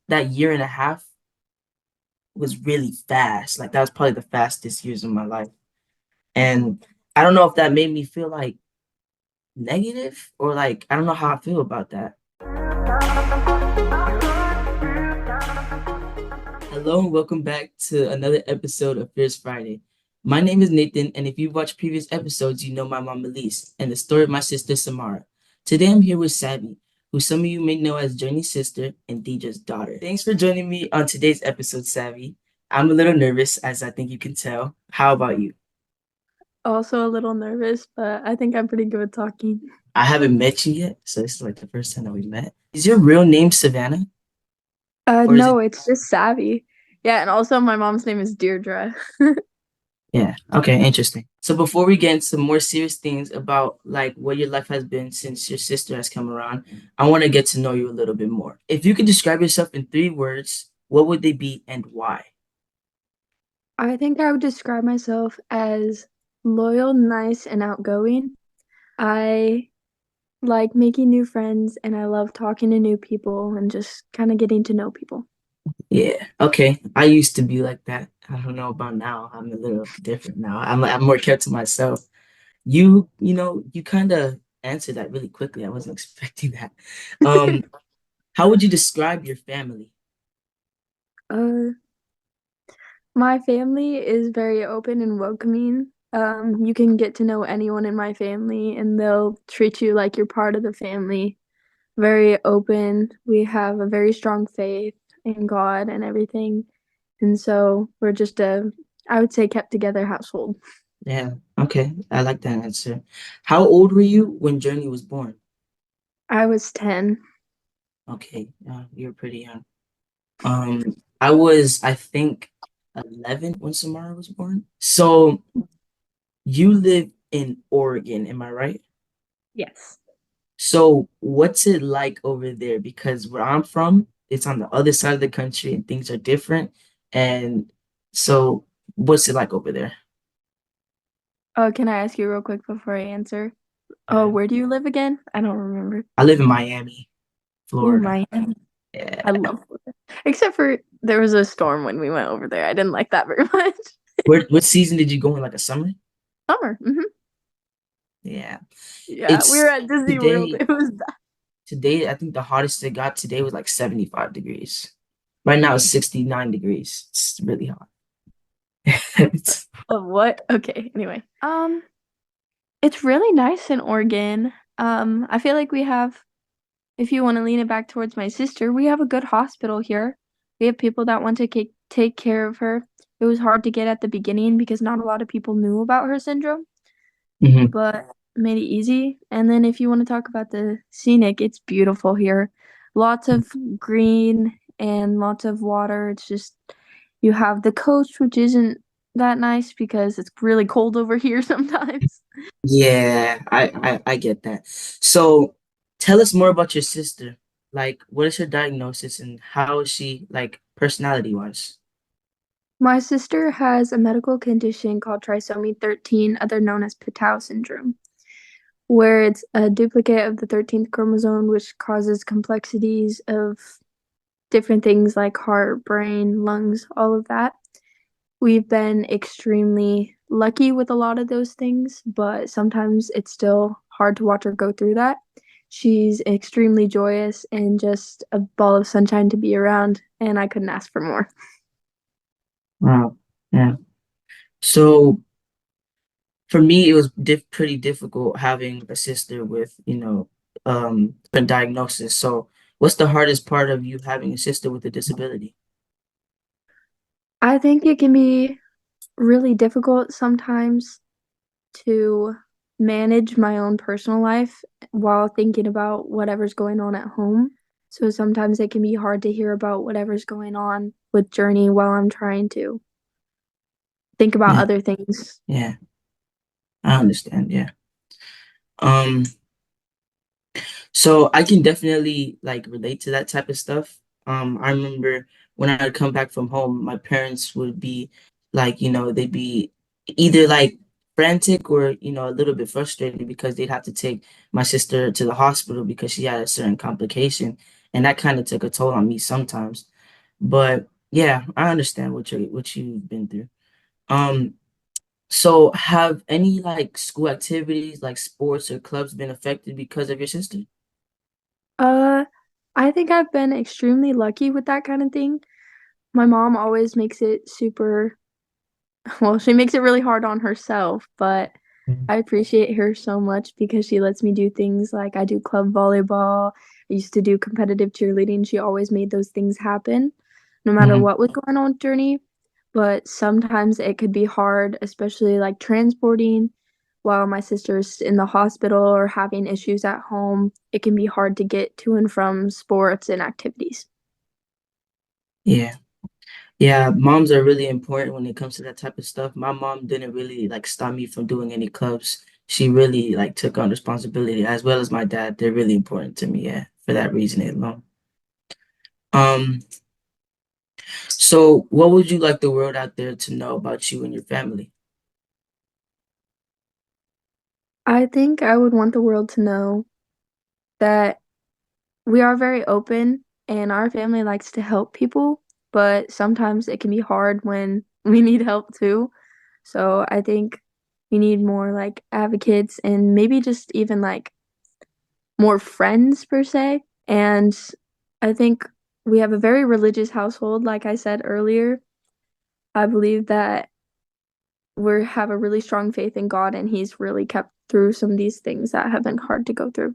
that year and a half was really fast. Like that was probably the fastest years of my life. And I don't know if that made me feel like negative or like I don't know how I feel about that. Hello and welcome back to another episode of Fierce Friday. My name is Nathan, and if you've watched previous episodes, you know my mom Elise and the story of my sister Samara. Today I'm here with Savvy, who some of you may know as Journey's sister and Deidre's daughter. Thanks for joining me on today's episode, Savvy. I'm a little nervous, as I think you can tell. How about you? Also a little nervous, but I think I'm pretty good at talking. I haven't met you yet, so this is like the first time that we met. Is your real name Savannah, or is it? No, it's just Savvy. Yeah, and also my mom's name is Deirdre. Yeah. Okay. Interesting. So before we get into more serious things about like what your life has been since your sister has come around, I want to get to know you a little bit more. If you could describe yourself in three words, what would they be and why? I think I would describe myself as loyal, nice, and outgoing. I like making new friends and I love talking to new people and just kind of getting to know people. Yeah. Okay. I used to be like that. I don't know about now. I'm a little different now. I'm more kept to myself. You kind of answered that really quickly. I wasn't expecting that. Um, how would you describe your family? Uh, my family is very open and welcoming. You can get to know anyone in my family and they'll treat you like you're part of the family. Very open. We have a very strong faith in God and everything. And so we're just I would say, kept together household. Yeah. Okay. I like that answer. How old were you when Journey was born? I was 10. Okay, you're pretty young. I was, I think, 11 when Samara was born. So you live in Oregon, am I right? Yes. So what's it like over there? Because where I'm from, it's on the other side of the country and things are different. And so what's it like over there? Oh, can I ask you real quick before I answer? Oh, Yeah. where do you live again? I don't remember. I live in Miami, Oh, Florida. Miami. Yeah. I love Florida. Except for there was a storm when we went over there. I didn't like that very much. Where, what season did you go in, like a summer? Summer. Yeah. Yeah, we were It's at Disney World. today. It was bad. Today, I think the hottest it got today was like 75 degrees. Right now it's 69 degrees. It's really hot. It's- Oh, what? Okay, anyway. It's really nice in Oregon. I feel like we have, if you want to lean it back towards my sister, we have a good hospital here. We have people that want to take care of her. It was hard to get at the beginning because not a lot of people knew about her syndrome, Mhm. but made it easy. And then if you want to talk about the scenic, it's beautiful here. Lots of green and lots of water. It's just you have the coast, which isn't that nice because it's really cold over here sometimes. Yeah, I get that. So tell us more about your sister. Like, what is her diagnosis and how is she like personality wise? My sister has a medical condition called trisomy 13, other known as Patau syndrome, where it's a duplicate of the 13th chromosome, which causes complexities of different things like heart, brain, lungs, all of that. We've been extremely lucky with a lot of those things, but sometimes it's still hard to watch her go through that. She's extremely joyous and just a ball of sunshine to be around, and I couldn't ask for more. Wow. Yeah. So for me, it was pretty difficult having a sister with, a diagnosis. So what's the hardest part of you having a sister with a disability? I think it can be really difficult sometimes to manage my own personal life while thinking about whatever's going on at home. So sometimes it can be hard to hear about whatever's going on with Journey while I'm trying to think about Yeah, other things. yeah, I understand. Yeah. Um, so I can definitely like relate to that type of stuff. I remember when I'd come back from home, my parents would be like, they'd be either like frantic or, a little bit frustrated because they'd have to take my sister to the hospital because she had a certain complication. And that kind of took a toll on me sometimes. But yeah, I understand what you've been through. Um, so have any like school activities like sports or clubs been affected because of your sister? Uh, I think I've been extremely lucky with that kind of thing. My mom always makes it super, well, she makes it really hard on herself, but I appreciate her so much because she lets me do things like I do club volleyball. I used to do competitive cheerleading. She always made those things happen, no matter Mhm. what was going on with Journey. But sometimes it could be hard, especially like transporting while my sister's in the hospital or having issues at home. It can be hard to get to and from sports and activities. Yeah. Yeah, moms are really important when it comes to that type of stuff. My mom didn't really like stop me from doing any clubs. She really like took on responsibility as well as my dad. They're really important to me, yeah, for that reason alone. Um, so what would you like the world out there to know about you and your family? I think I would want the world to know that we are very open and our family likes to help people, but sometimes it can be hard when we need help too. So I think we need more like advocates and maybe just even like more friends per se. And I think we have a very religious household, like I said earlier. I believe that we have a really strong faith in God and He's really kept through some of these things that have been hard to go through.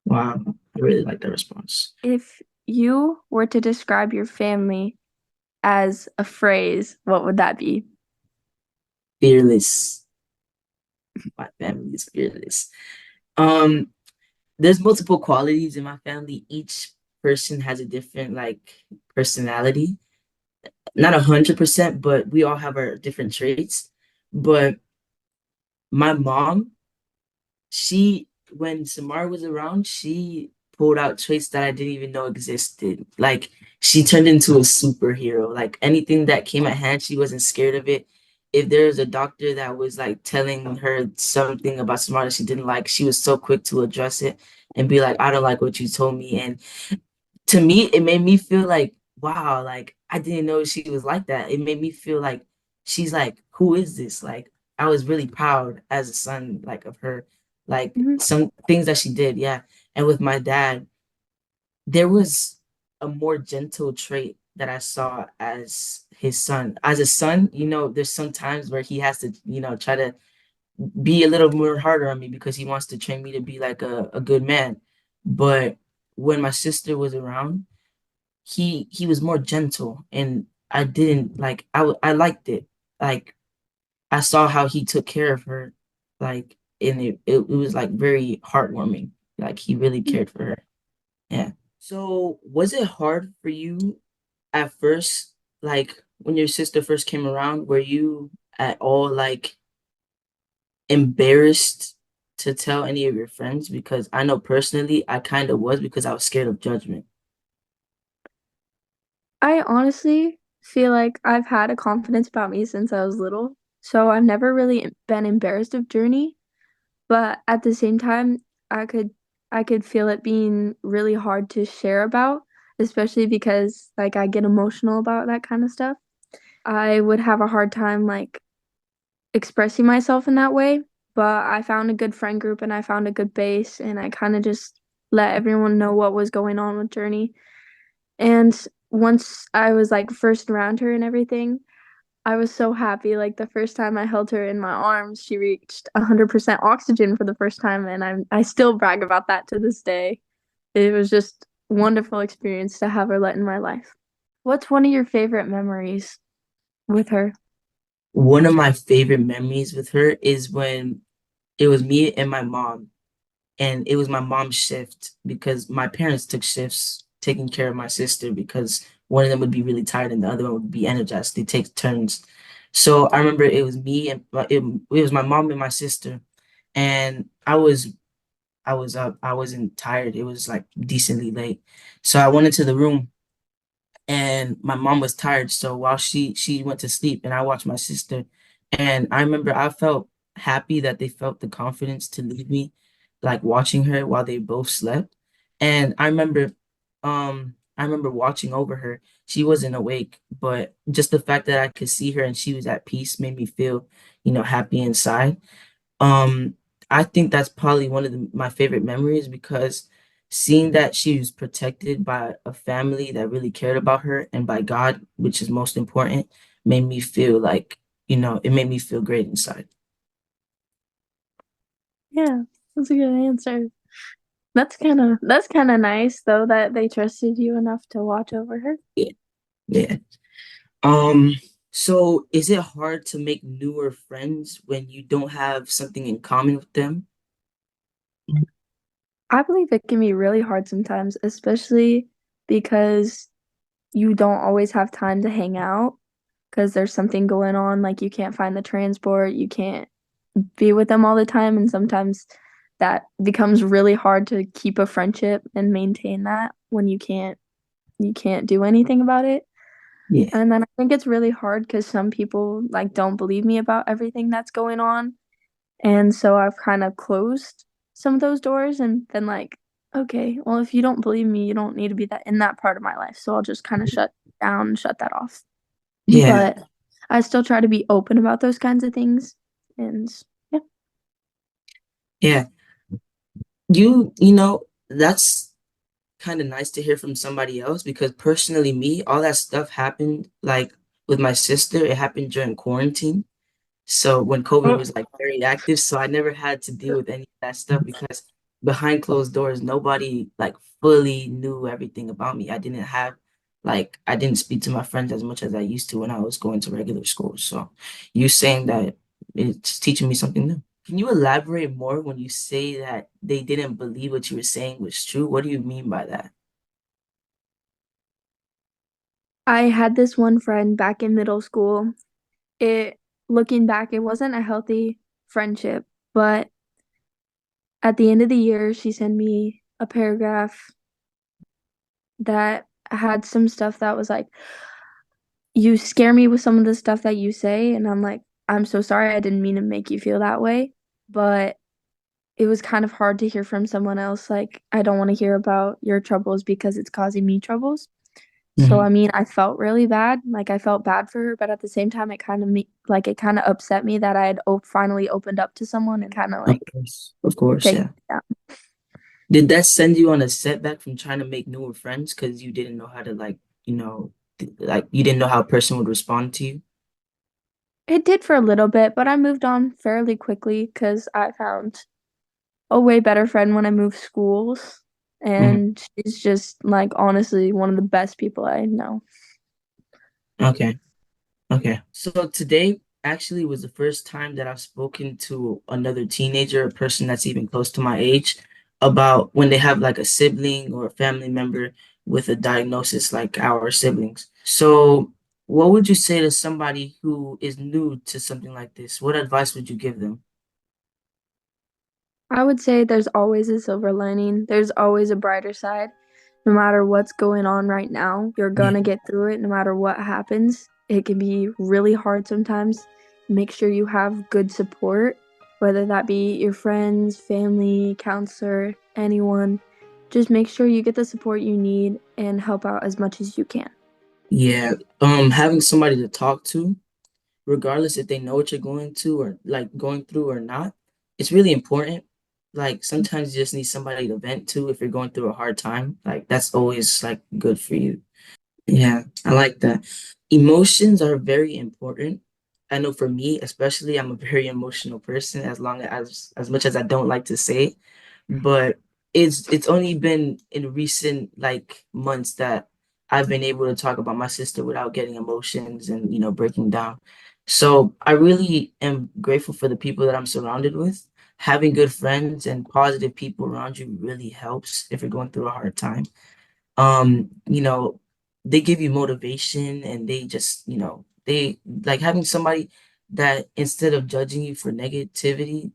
Wow, I really like that response. If you were to describe your family as a phrase, what would that be? Fearless. My family is fearless. Um, there's multiple qualities in my family. Each person has a different like personality. Not 100%, but we all have our different traits. But my mom, she when Samara was around, she pulled out traits that I didn't even know existed. Like she turned into a superhero. Like anything that came at hand, she wasn't scared of it. If there was a doctor that was like telling her something about Samara that she didn't like, she was so quick to address it and be like, I don't like what you told me. And to me, it made me feel like, wow, like I didn't know she was like that. It made me feel like she's like, who is this? Like I was really proud as a son, like of her, like Mhm. some things that she did, yeah. And with my dad, there was a more gentle trait that I saw as his son. As a son, there's some times where he has to, try to be a little more harder on me because he wants to train me to be like a good man. But when my sister was around, he was more gentle and I didn't like I liked it. Like I saw how he took care of her, like and it was like very heartwarming. Like he really cared for her. Yeah. So was it hard for you at first, like when your sister first came around, were you at all like embarrassed to tell any of your friends? Because I know personally I kind of was because I was scared of judgment. I honestly feel like I've had a confidence about me since I was little. So I've never really been embarrassed of Journey, but at the same time, I could I could feel it being really hard to share about, especially because like I get emotional about that kind of stuff. I would have a hard time like expressing myself in that way, but I found a good friend group and I found a good base and I kind of just let everyone know what was going on with Journey. And once I was like first around her and everything, I was so happy. Like the first time I held her in my arms, she reached 100% oxygen for the first time, and I still brag about that to this day. It was just a wonderful experience to have her let in my life. What's one of your favorite memories with her? One of my favorite memories with her is when it was me and my mom, and it was my mom's shift because my parents took shifts taking care of my sister because one of them would be really tired and the other one would be energized. They take turns. So I remember it was me and it was my mom and my sister, and I was up. I wasn't tired. It was like decently late, so I went into the room and my mom was tired. So while she went to sleep and I watched my sister, and I remember I felt happy that they felt the confidence to leave me, like watching her while they both slept. And I I remember watching over her. She wasn't awake, but just the fact that I could see her and she was at peace made me feel, happy inside. Um, I think that's probably one of my favorite memories because seeing that she was protected by a family that really cared about her and by God, which is most important, made me feel like, it made me feel great inside. Yeah, that's a good answer. That's kind of nice though that they trusted you enough to watch over her. Yeah. Yeah. Um, so is it hard to make newer friends when you don't have something in common with them? I believe it can be really hard sometimes, especially because you don't always have time to hang out because there's something going on, like you can't find the transport, you can't be with them all the time, and sometimes that becomes really hard to keep a friendship and maintain that when you can't do anything about it. Yeah. And then I think it's really hard because some people like don't believe me about everything that's going on. And so I've kind of closed some of those doors and been like, okay, well, if you don't believe me, you don't need to be that in that part of my life. So I'll just kind of shut down and shut that off. Yeah. But I still try to be open about those kinds of things. And yeah, Yeah. That's kind of nice to hear from somebody else because personally, me, all that stuff happened like with my sister, it happened during quarantine. So when COVID was like very active, so I never had to deal with any of that stuff because behind closed doors, nobody like fully knew everything about me. I didn't speak to my friends as much as I used to when I was going to regular school. So you saying that it's teaching me something new. Can you elaborate more when you say that they didn't believe what you were saying was true? What do you mean by that? I had this one friend back in middle school. It Looking back, it wasn't a healthy friendship, but at the end of the year, she sent me a paragraph that had some stuff that was like, you scare me with some of the stuff that you say. And I'm like, I'm so sorry. I didn't mean to make you feel that way. But it was kind of hard to hear from someone else. Like, I don't want to hear about your troubles because it's causing me troubles. So, I Mhm. mean, I felt really bad. Like, I felt bad for her. But at the same time, it kind of upset me that I had finally opened up to someone and kind of Of like course. Of course, taken yeah. it down. Did that send you on a setback from trying to make newer friends because you didn't know how to like you didn't know how a person would respond to you? It did for a little bit, but I moved on fairly quickly because I found a way better friend when I moved schools. Mhm. And she's just like honestly one of the best people I know. Okay. Okay. So today actually was the first time that I've spoken to another teenager, a person that's even close to my age, about when they have like a sibling or a family member with a diagnosis like our siblings. So, what would you say to somebody who is new to something like this? What advice would you give them? I would say there's always a silver lining. There's always a brighter side. No matter what's going on right now, you're Yeah. gonna get through it no matter what happens. It can be really hard sometimes. Make sure you have good support, whether that be your friends, family, counselor, anyone. Just make sure you get the support you need and help out as much as you can. Yeah. Having somebody to talk to regardless if they know what you're going to or like going through or not. It's really important. Like sometimes you just need somebody to vent to if you're going through a hard time. Like that's always like good for you. Yeah, I like that. Emotions are very important. I know for me, especially, I'm a very emotional person as much as I don't like to say it, but it's only been in recent like months that I've been able to talk about my sister without getting emotions and breaking down. So I really am grateful for the people that I'm surrounded with. Having good friends and positive people around you really helps if you're going through a hard time. You know, they give you motivation and they just, they like having somebody that instead of judging you for negativity,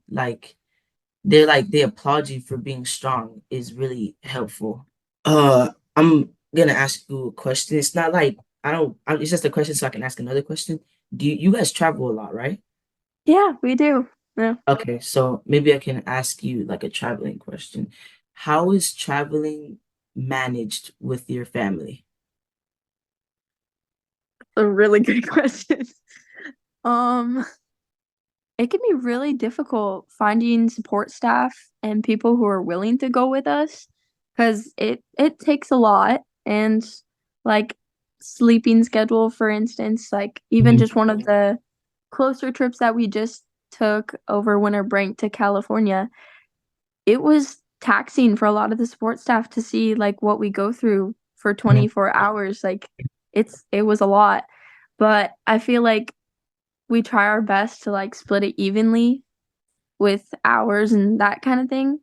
they applaud you for being strong is really helpful. I'm gonna ask you a question. It's not like it's just a question so I can ask another question. Do you guys travel a lot, right? Yeah, we do. Yeah. Okay, so maybe I can ask you like a traveling question. How is traveling managed with your family? A really good question. Um, it can be really difficult finding support staff and people who are willing to go with us because it takes a lot and like sleeping schedule, for instance, like even Mhm. just one of the closer trips that we just took over winter break to California, it was taxing for a lot of the support staff to see like what we go through for 24 hours. Like it was a lot. But I feel like we try our best to like split it evenly with hours and that kind of thing.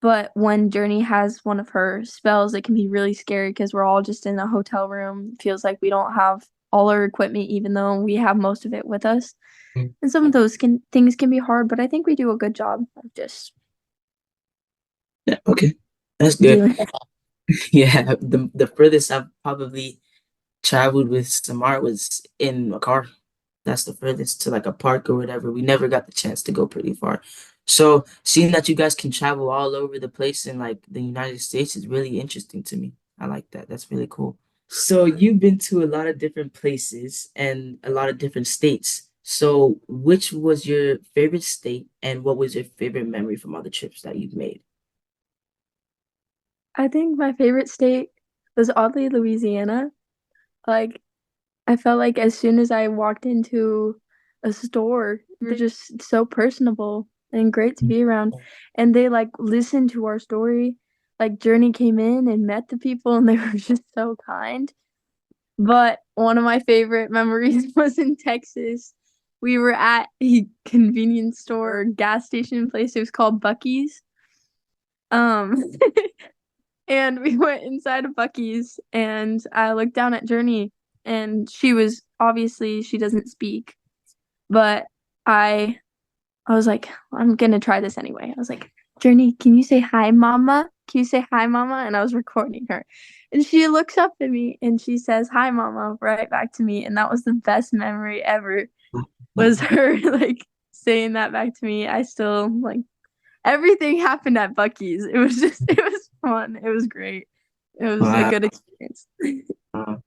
But when Journey has one of her spells, it can be really scary because we're all just in a hotel room. Feels like we don't have all our equipment, even though we have most of it with us. And some of those can things can be hard, but I think we do a good job of just Yeah, okay. That's good. doing it. Yeah, the furthest I've probably traveled with Samara was in a car. That's the furthest to like a park or whatever. We never got the chance to go pretty far. So seeing that you guys can travel all over the place in like the United States is really interesting to me. I like that. That's really cool. So you've been to a lot of different places and a lot of different states. So which was your favorite state and what was your favorite memory from all the trips that you've made? I think my favorite state was oddly Louisiana. Like I felt like as soon as I walked into a store, they were just so personable and great to be around. And they like listened to our story. Like Journey came in and met the people and they were just so kind. But one of my favorite memories was in Texas. We were at a convenience store, gas station place. It was called Bucky's. Um, and we went inside of Bucky's and I looked down at Journey and she was obviously she doesn't speak, but I I was like, I'm gonna try this anyway. I was like, Journey, can you say hi, mama? Can you say hi, mama? And I was recording her. And she looks up at me and she says, hi, mama, right back to me. And that was the best memory ever was her like saying that back to me. I still like everything happened at Bucky's. It was just it was fun. It was great. It was a Wow, good experience. wow,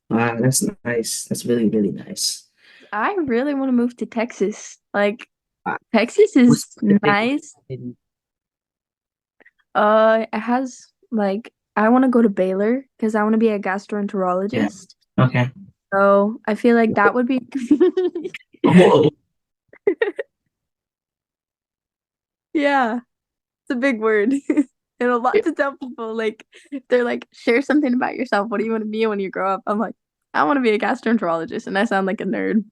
wow, that's nice. That's really, really nice. I really want to move to Texas. Like Wow. Texas What's is specific? nice. It has like I want to go to Baylor because I want to be a Yeah. gastroenterologist. Okay. So I feel like that would be Whoa. yeah, it's a big word. And a lot to tell people. Like if they're like, share something about yourself. What do you want to be when you grow up? I'm like, I want to be a gastroenterologist, and I sound like a nerd.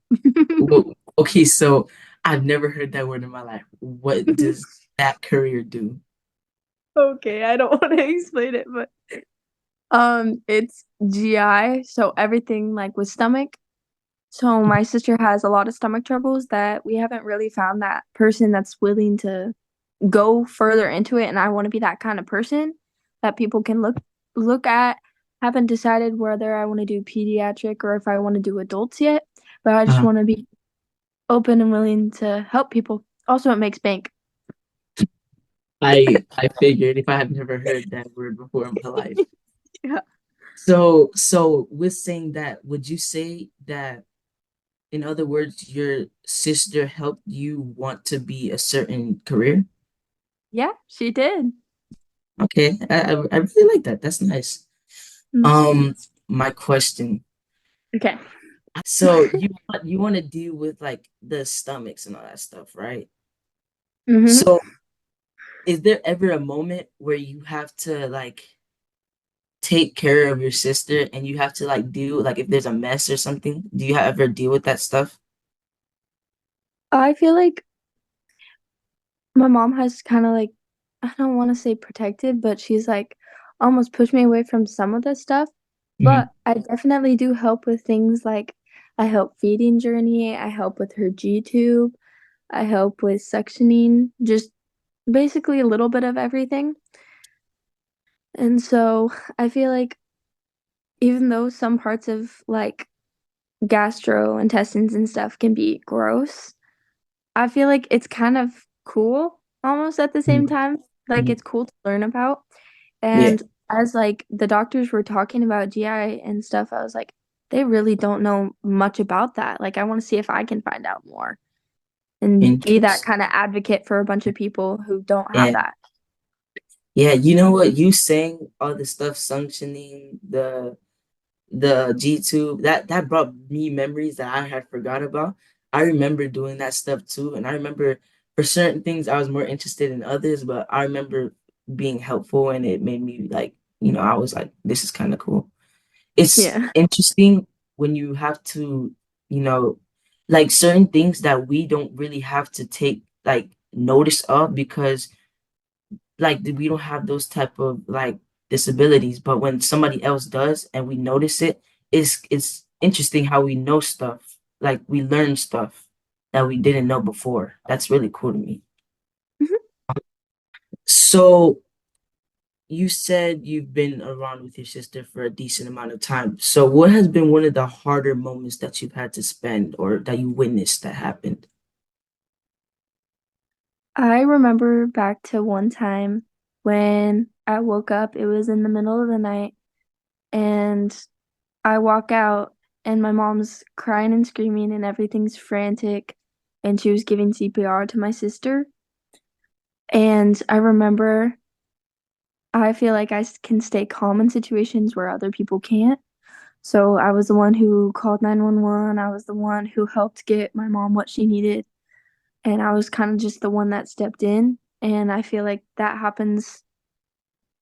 Whoa. Okay, so I've never heard that word in my life. What does that career do? Okay, I don't want to explain it, but it's GI, so everything like with stomach. So my sister has a lot of stomach troubles that we haven't really found that person that's willing to go further into it, and I want to be that kind of person that people can look at. Haven't decided whether I want to do pediatric or if I want to do adults yet, but I just Uh, want to be open and willing to help people. Also, it makes bank. I figured if I have never heard that word before in my life. Yeah. So with saying that, would you say that, in other words, your sister helped you want to be a certain career? Yeah, she did. Okay, I really like that. That's nice. Mm. Um, my question. Okay. So you want to deal with like the stomachs and all that stuff, right? Mm-hmm. So is there ever a moment where you have to like take care of your sister and you have to like deal like if there's a mess or something? Do you ever deal with that stuff? I feel like my mom has kind of like, I don't want to say protected, but she's like almost pushed me away from some of the stuff. Hmm. But I definitely do help with things like I help feeding Journey, I help with her G tube, I help with suctioning, just basically a little bit of everything. And so I feel like even though some parts of like gastrointestines and stuff can be gross, I feel like it's kind of cool almost at the same time. Like Hmm. it's cool to learn about. Yeah. And as like the doctors were talking about GI and stuff, I was like, they really don't know much about that. Like, I want to see if I can find out more and be that Interest. kind of advocate for a bunch of people who don't have Yeah. that. Yeah, you know what? You saying all the stuff sanctioning the G tube that brought me memories that I had forgot about. I remember doing that stuff too, and I remember for certain things I was more interested in others, but I remember being helpful, and it made me like, I was like, this is kind of cool. It's Yeah. interesting when you have to, you know, like certain things that we don't really have to take like notice of because like we don't have those type of like disabilities, but when somebody else does and we notice it, it's interesting how we know stuff, like we learn stuff that we didn't know before. That's really cool to me. Mhm. So you said you've been around with your sister for a decent amount of time. So what has been one of the harder moments that you've had to spend or that you witnessed that happened? I remember back to one time when I woke up, it was in the middle of the night, and I walk out and my mom's crying and screaming and everything's frantic and she was giving CPR to my sister. And I remember I feel like can stay calm in situations where other people can't. So I was the one who called 911. I was the one who helped get my mom what she needed. And I was kind of just the one that stepped in. And I feel like that happens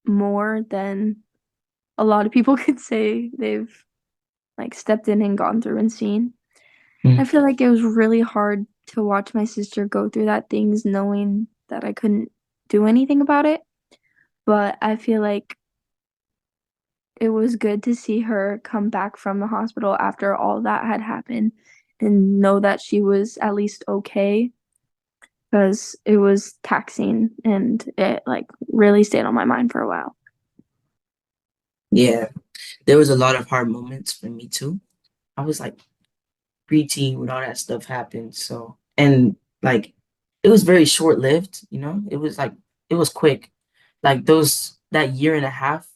more than a lot of people could say they've like stepped in and gone through and seen. I Mm. feel like it was really hard to watch my sister go through that things knowing that I couldn't do anything about it. But I feel like it was good to see her come back from the hospital after all that had happened and know that she was at least okay because it was taxing and it like really stayed on my mind for a while. Yeah, there was a lot of hard moments for me too. I was like preteen when all that stuff happened. So, and like it was very short-lived, It was like it was quick. Like that year and a half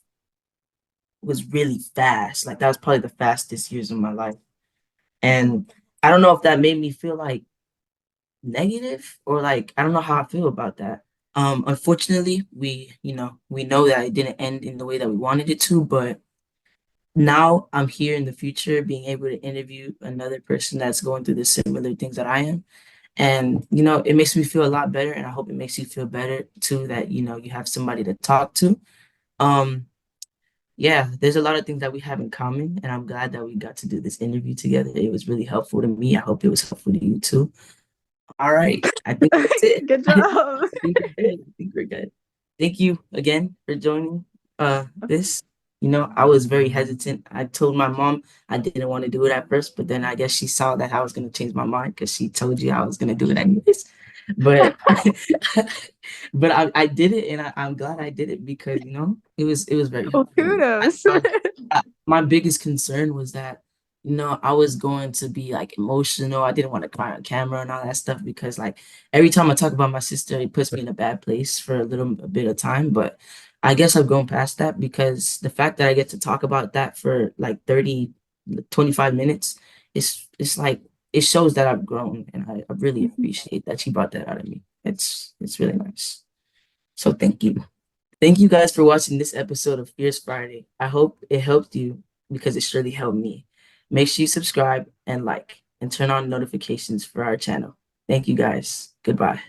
was really fast. Like that was probably the fastest years of my life. And I don't know if that made me feel like negative or like I don't know how I feel about that. Unfortunately, we know that it didn't end in the way that we wanted it to, but now I'm here in the future being able to interview another person that's going through the similar things that I am. And, it makes me feel a lot better. And I hope it makes you feel better too, that, you have somebody to talk to. Um, yeah, there's a lot of things that we have in common. And I'm glad that we got to do this interview together. It was really helpful to me. I hope it was helpful to you too. All right. I think that's it. Good I job. think we're good. I think we're good. Thank you again for joining this. I was very hesitant. I told my mom I didn't want to do it at first, but then I guess she saw that I was going to change my mind because she told you I was going to do it anyways. But but I did it, and I'm glad I did it because it was very Well, helpful. kudos. My biggest concern was that I was going to be like emotional. I didn't want to cry on camera and all that stuff because like every time I talk about my sister, it puts me in a bad place for a bit of time. But I guess I've grown past that because the fact that I get to talk about that for like 30, 25 minutes, it's like it shows that I've grown, and I really Mhm. appreciate that she brought that out of me. It's really nice. So thank you. Thank you guys for watching this episode of Fierce Friday. I hope it helped you because it surely helped me. Make sure you subscribe and like and turn on notifications for our channel. Thank you guys. Goodbye.